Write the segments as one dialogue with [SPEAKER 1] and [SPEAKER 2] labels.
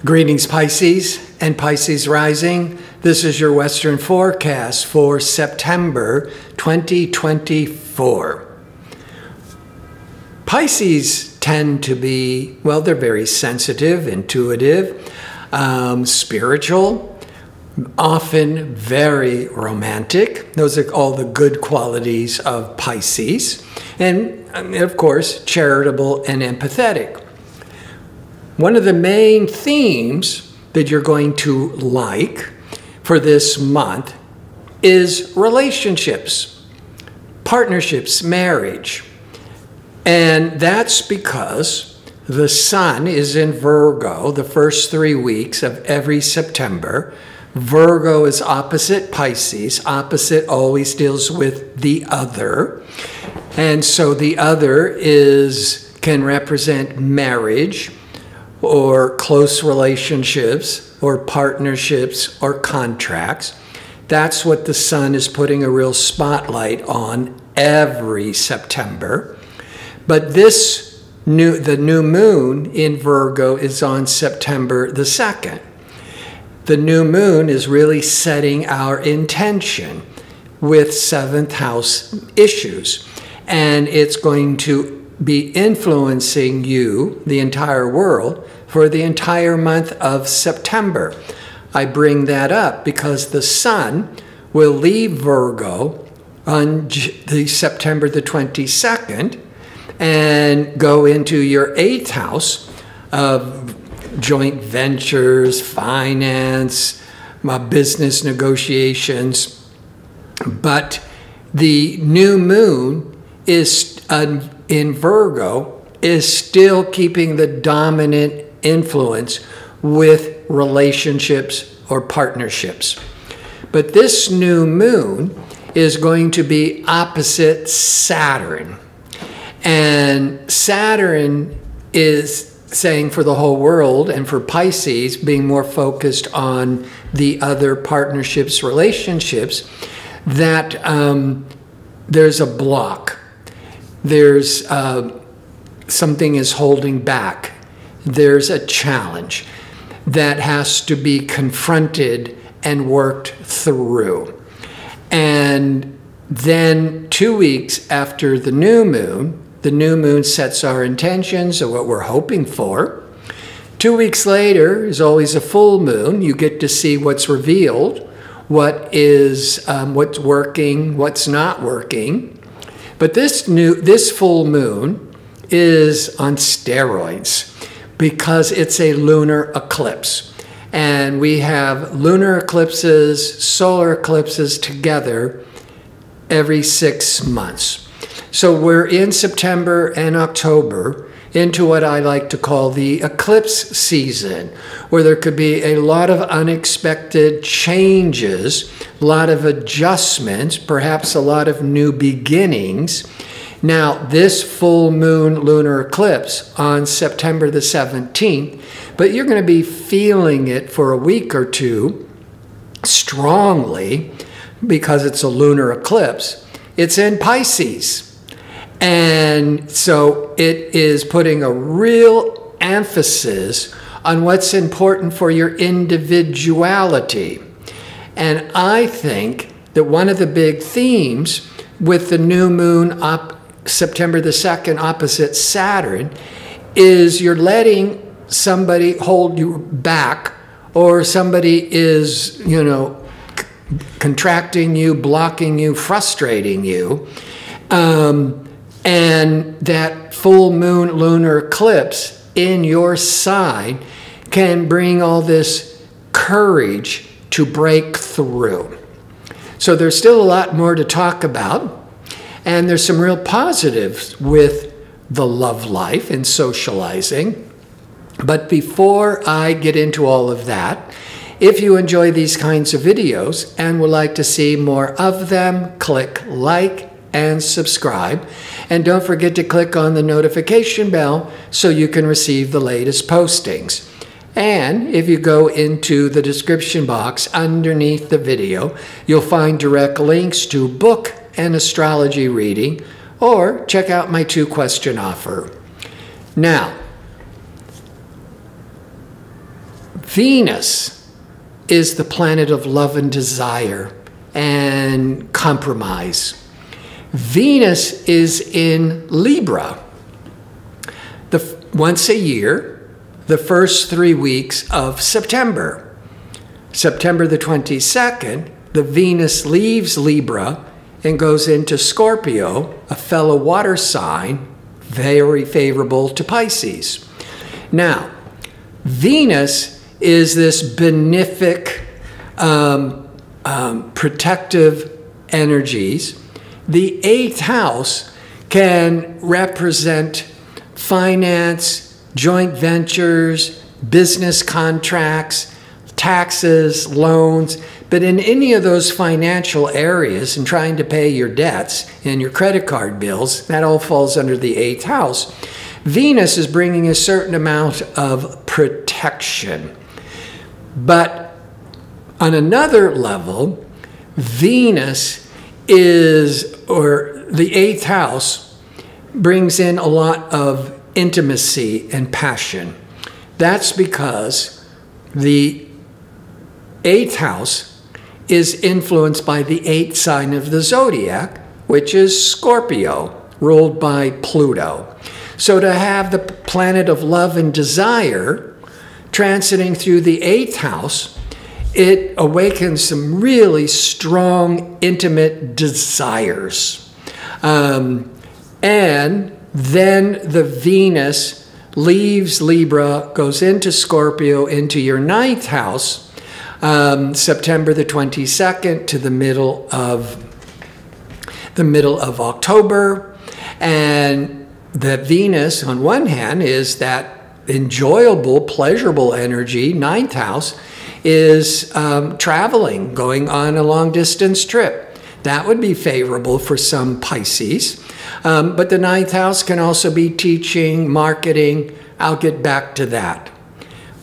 [SPEAKER 1] Greetings, Pisces and Pisces rising. This is your Western forecast for September 2024. Pisces tend to be, well, they're very sensitive, intuitive, spiritual, often very romantic. Those are all the good qualities of Pisces. And of course, charitable and empathetic. One of the main themes that you're going to like for this month is relationships, partnerships, marriage. And that's because the sun is in Virgo the first 3 weeks of every September. Virgo is opposite Pisces. Opposite always deals with the other. And so the other can represent marriage, or close relationships, or partnerships, or contracts. That's what the sun is putting a real spotlight on every September. But the new moon in Virgo is on September the 2nd. The new moon is really setting our intention with 7th house issues. And it's going to be influencing you, the entire world, for the entire month of September. I bring that up because the sun will leave Virgo on September the 22nd and go into your 8th house of joint ventures, finance, business negotiations. But the new moon is in Virgo is still keeping the dominant influence with relationships or partnerships. But this new moon is going to be opposite Saturn. And Saturn is saying for the whole world, and for Pisces being more focused on the other partnerships, relationships, that there's a block. There's something is holding back. There's a challenge that has to be confronted and worked through. And then 2 weeks after the new moon sets our intentions of what we're hoping for. 2 weeks later is always a full moon. You get to see what's revealed, what's working, what's not working. But this full moon is on steroids because it's a lunar eclipse. And we have lunar eclipses, solar eclipses together every 6 months. So we're in September and October into what I like to call the eclipse season, where there could be a lot of unexpected changes, a lot of adjustments, perhaps a lot of new beginnings. Now, this full moon lunar eclipse on September the 17th, but you're going to be feeling it for a week or two strongly because it's a lunar eclipse. It's in Pisces. And so it is putting a real emphasis on what's important for your individuality. And I think that one of the big themes with the new moon September the 2nd opposite Saturn is you're letting somebody hold you back, or somebody is, contracting you, blocking you, frustrating you. And that full moon lunar eclipse in your sign can bring all this courage to break through. So there's still a lot more to talk about. And there's some real positives with the love life and socializing. But before I get into all of that, if you enjoy these kinds of videos and would like to see more of them, click like and subscribe. And don't forget to click on the notification bell so you can receive the latest postings. And if you go into the description box underneath the video, you'll find direct links to book an astrology reading, or check out my 2-question offer. Now, Venus is the planet of love and desire and compromise. Venus is in Libra. Once a year, the first 3 weeks of September. September the 22nd, the Venus leaves Libra and goes into Scorpio, a fellow water sign, very favorable to Pisces. Now, Venus is this benefic, protective energies. The 8th house can represent finance, joint ventures, business contracts, taxes, loans, but in any of those financial areas and trying to pay your debts and your credit card bills, that all falls under the 8th house. Venus is bringing a certain amount of protection. But on another level, Venus or the 8th house brings in a lot of intimacy and passion. That's because the 8th house is influenced by the 8th sign of the zodiac, which is Scorpio, ruled by Pluto. So to have the planet of love and desire transiting through the 8th house, it awakens some really strong, intimate desires. And then the Venus leaves Libra, goes into Scorpio, into your 9th house, September the 22nd to the middle of October. And the Venus, on one hand, is that enjoyable, pleasurable energy. 9th house is traveling, going on a long-distance trip. That would be favorable for some Pisces. But the 9th house can also be teaching, marketing. I'll get back to that.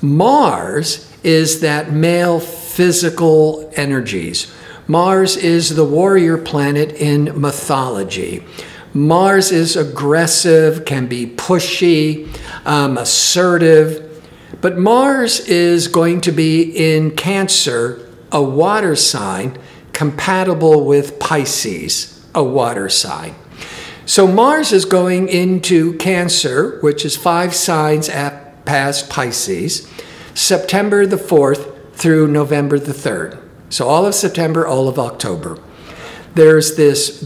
[SPEAKER 1] Mars is that male physical energies. Mars is the warrior planet in mythology. Mars is aggressive, can be pushy, assertive. But Mars is going to be in Cancer, a water sign, compatible with Pisces, a water sign. So Mars is going into Cancer, which is 5 signs past Pisces, September the 4th through November the 3rd. So all of September, all of October. There's this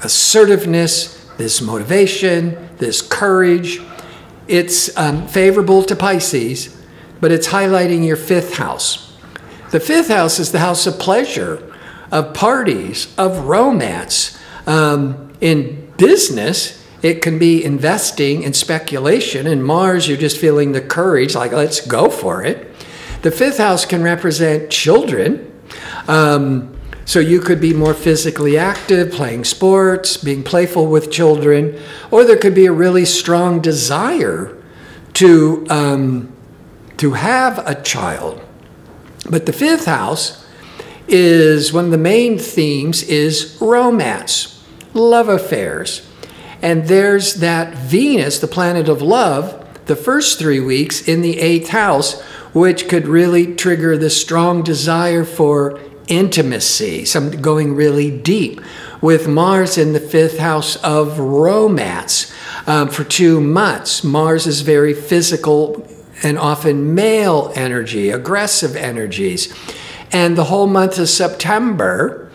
[SPEAKER 1] assertiveness, this motivation, this courage. It's favorable to Pisces, but it's highlighting your 5th house. The 5th house is the house of pleasure, of parties, of romance. In business, it can be investing and speculation. In Mars, you're just feeling the courage, like, let's go for it. The 5th house can represent children. So you could be more physically active, playing sports, being playful with children, or there could be a really strong desire to have a child. But the 5th house is one of the main themes is romance, love affairs. And there's that Venus, the planet of love, the first 3 weeks in the 8th house, which could really trigger the strong desire for intimacy, something going really deep, with Mars in the 5th house of romance for 2 months. Mars is very physical and often male energy, aggressive energies. And the whole month of September,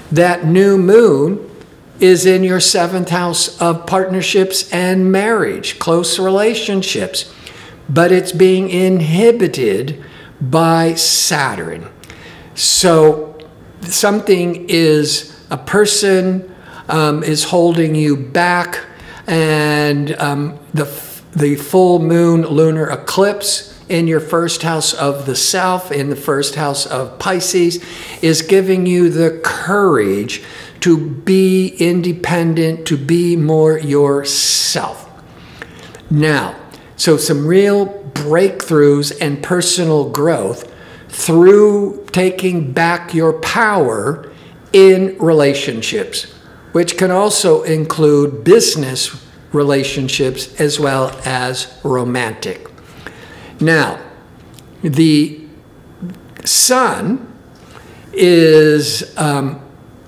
[SPEAKER 1] that new moon is in your 7th house of partnerships and marriage, close relationships. But it's being inhibited by Saturn. So something is, a person is holding you back, and the full moon lunar eclipse in your 1st house of the South, in the 1st house of Pisces, is giving you the courage to be independent, to be more yourself. Now, so some real breakthroughs and personal growth through taking back your power in relationships, which can also include business relationships as well as romantic. Now, the Sun is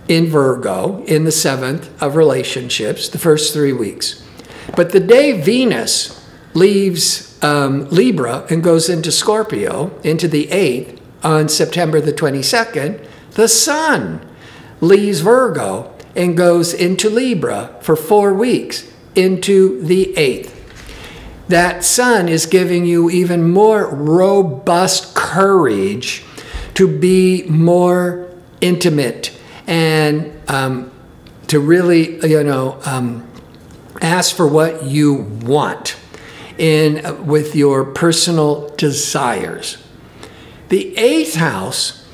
[SPEAKER 1] in Virgo in the 7th of relationships, the first 3 weeks. But the day Venus leaves Libra and goes into Scorpio, into the 8th, on September the 22nd, the Sun leaves Virgo and goes into Libra for 4 weeks, into the 8th. That Sun is giving you even more robust courage to be more intimate and to really, ask for what you want with your personal desires. The 8th house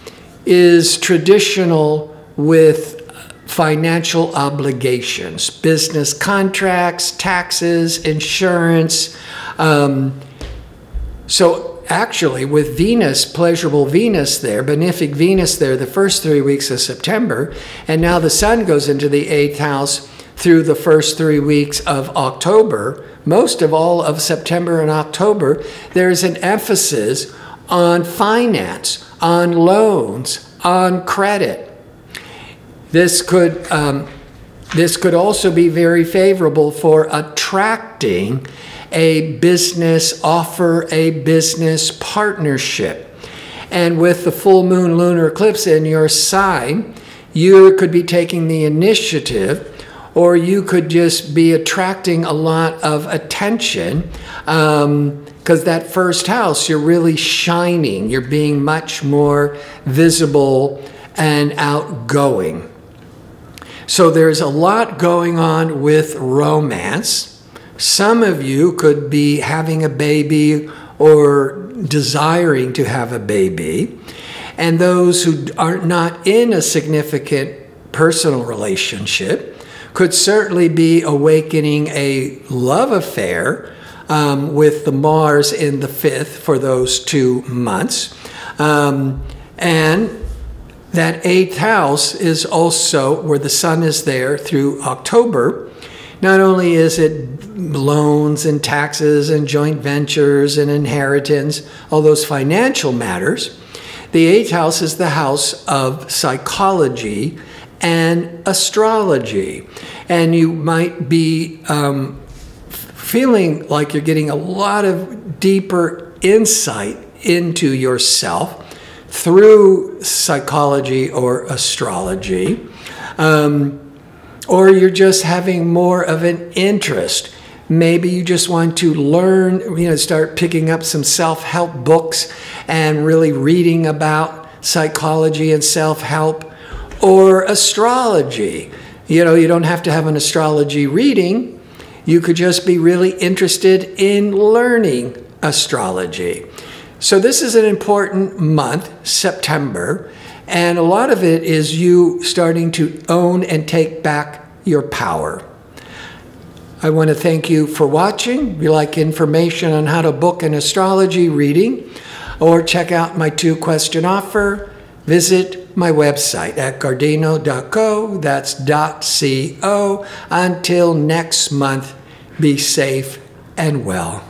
[SPEAKER 1] is traditional with financial obligations, business contracts, taxes, insurance. So actually with Venus, pleasurable Venus there, benefic Venus there, the first 3 weeks of September, and now the Sun goes into the 8th house through the first 3 weeks of October, most of all of September and October, there's an emphasis on finance, on loans, on credit. This could also be very favorable for attracting a business offer, a business partnership. And with the full moon lunar eclipse in your sign, you could be taking the initiative, or you could just be attracting a lot of attention because that first house, you're really shining. You're being much more visible and outgoing. So there's a lot going on with romance. Some of you could be having a baby or desiring to have a baby. And those who are not in a significant personal relationship could certainly be awakening a love affair with the Mars in the 5th for those 2 months. And that 8th house is also where the Sun is there through October. Not only is it loans and taxes and joint ventures and inheritance, all those financial matters, the 8th house is the house of psychology and astrology. And you might be feeling like you're getting a lot of deeper insight into yourself through psychology or astrology. Or you're just having more of an interest. Maybe you just want to learn, start picking up some self-help books and really reading about psychology and self-help. Or astrology. You don't have to have an astrology reading. You could just be really interested in learning astrology. So this is an important month, September, and a lot of it is you starting to own and take back your power. I want to thank you for watching. If you like information on how to book an astrology reading or check out my 2-question offer, visit my website at gardino.co, that's .co. Until next month, be safe and well.